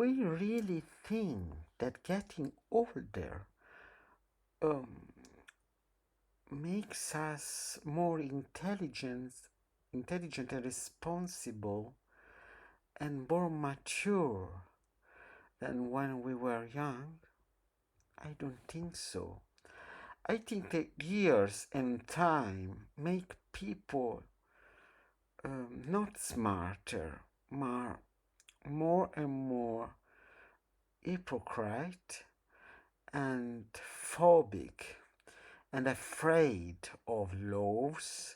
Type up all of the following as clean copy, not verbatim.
we really think that getting older um, makes us more intelligent and responsible and more mature than when we were young? I don't think so. I think that years and time make people not smarter, more and more hypocrite and phobic and afraid of laws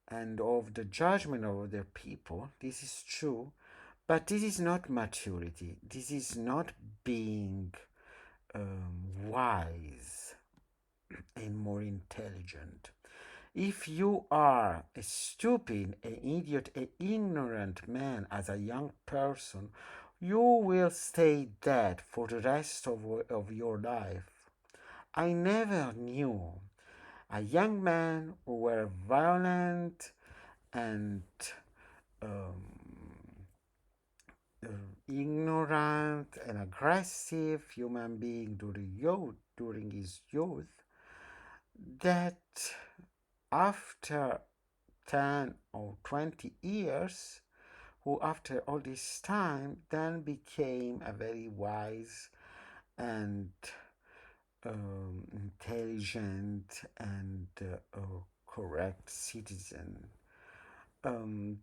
and of the judgment of other people. This is true, but this is not maturity. This is not being wise and more intelligent. If you are a stupid, an idiot, an ignorant man as a young person, you will stay dead for the rest of your life. I never knew a young man who were violent and um, ignorant and aggressive human being during his youth that after 10 or 20 years, who after all this time then became a very wise and intelligent and correct citizen.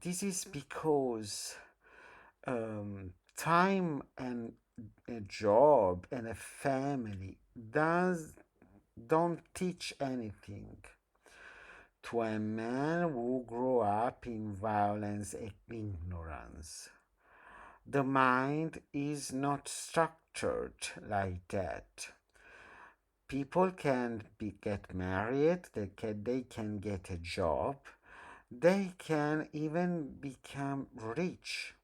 This is because time and a job and a family don't teach anything to a man who grew up in violence and ignorance. The mind is not structured like that. People can get married, they can get a job, they can even become rich,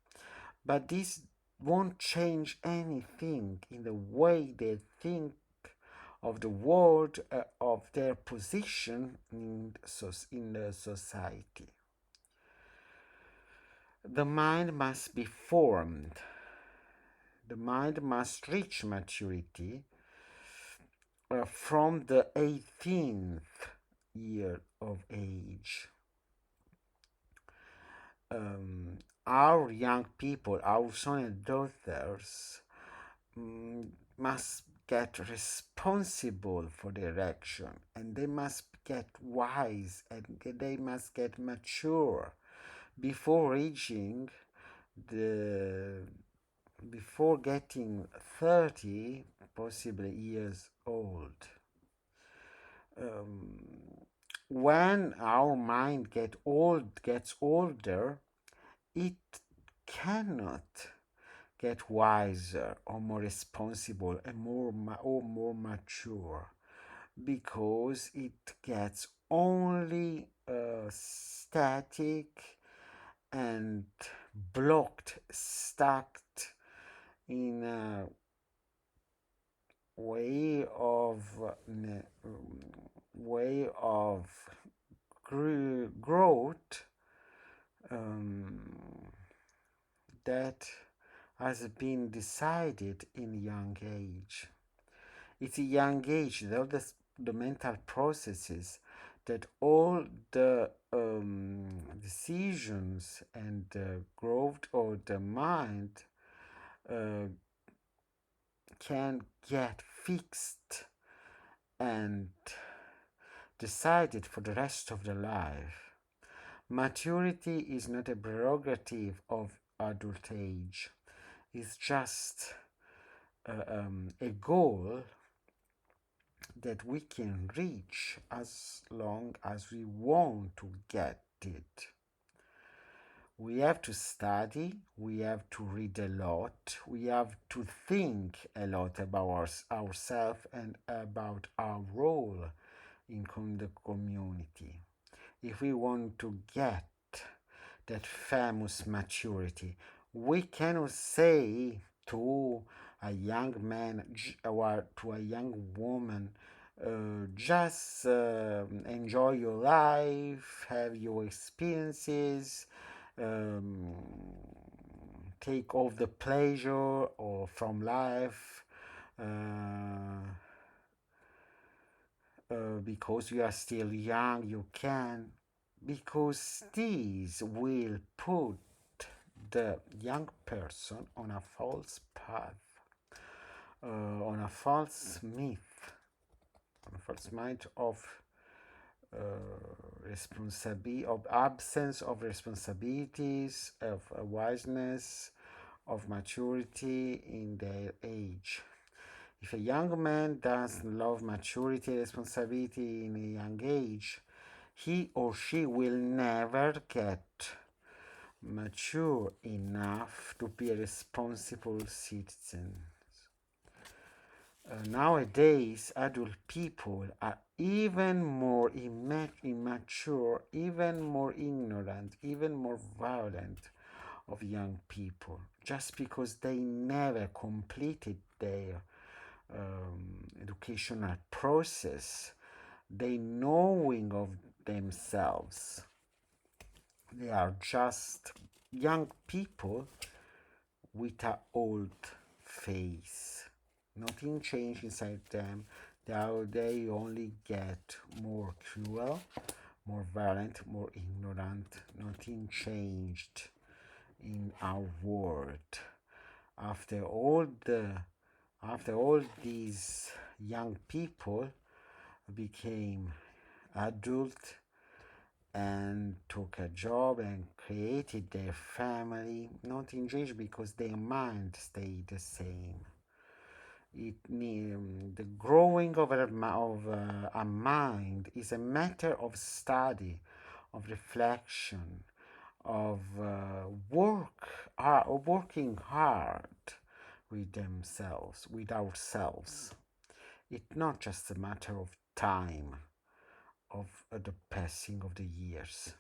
but this won't change anything in the way they think of the world, of their position in the society. The mind must be formed. The mind must reach maturity from the 18th year of age. Our young people, our sons and daughters, must get responsible for their action, and they must get wise, and they must get mature before reaching the before getting 30 possibly years old. When our mind gets older, it cannot get wiser or more responsible and more mature, because it gets only static and blocked, stuck in a way of growth that has been decided in young age. It's a young age that all the mental processes, that all the decisions and the growth of the mind uh, can get fixed and decided for the rest of the life. Maturity is not a prerogative of adult age. It's just a goal that we can reach as long as we want to get it. We have to study, we have to read a lot, we have to think a lot about ourselves and about our role in the community. If we want to get that famous maturity, we cannot say to a young man or to a young woman, just enjoy your life, have your experiences, um, take all the pleasure or from life because you are still young, you can, because this will put the young person on a false path, on a false myth, on a false mind of responsibility, of absence of responsibilities, of wiseness, of maturity in their age. If a young man doesn't love maturity, responsibility in a young age, he or she will never get mature enough to be a responsible citizen. Nowadays, adult people are even more immature, even more ignorant, even more violent of young people, just because they never completed their educational process. They knowing of themselves. They are just young people with an old face. Nothing changed inside them. They only get more cruel, more violent, more ignorant. Nothing changed in our world. After all these young people became adult and took a job and created their family, nothing changed because their mind stayed the same. The growing of a mind is a matter of study, of reflection, of working hard with themselves, with ourselves. It's not just a matter of time, of the passing of the years.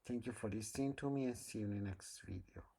Thank you for listening to me and see you in the next video.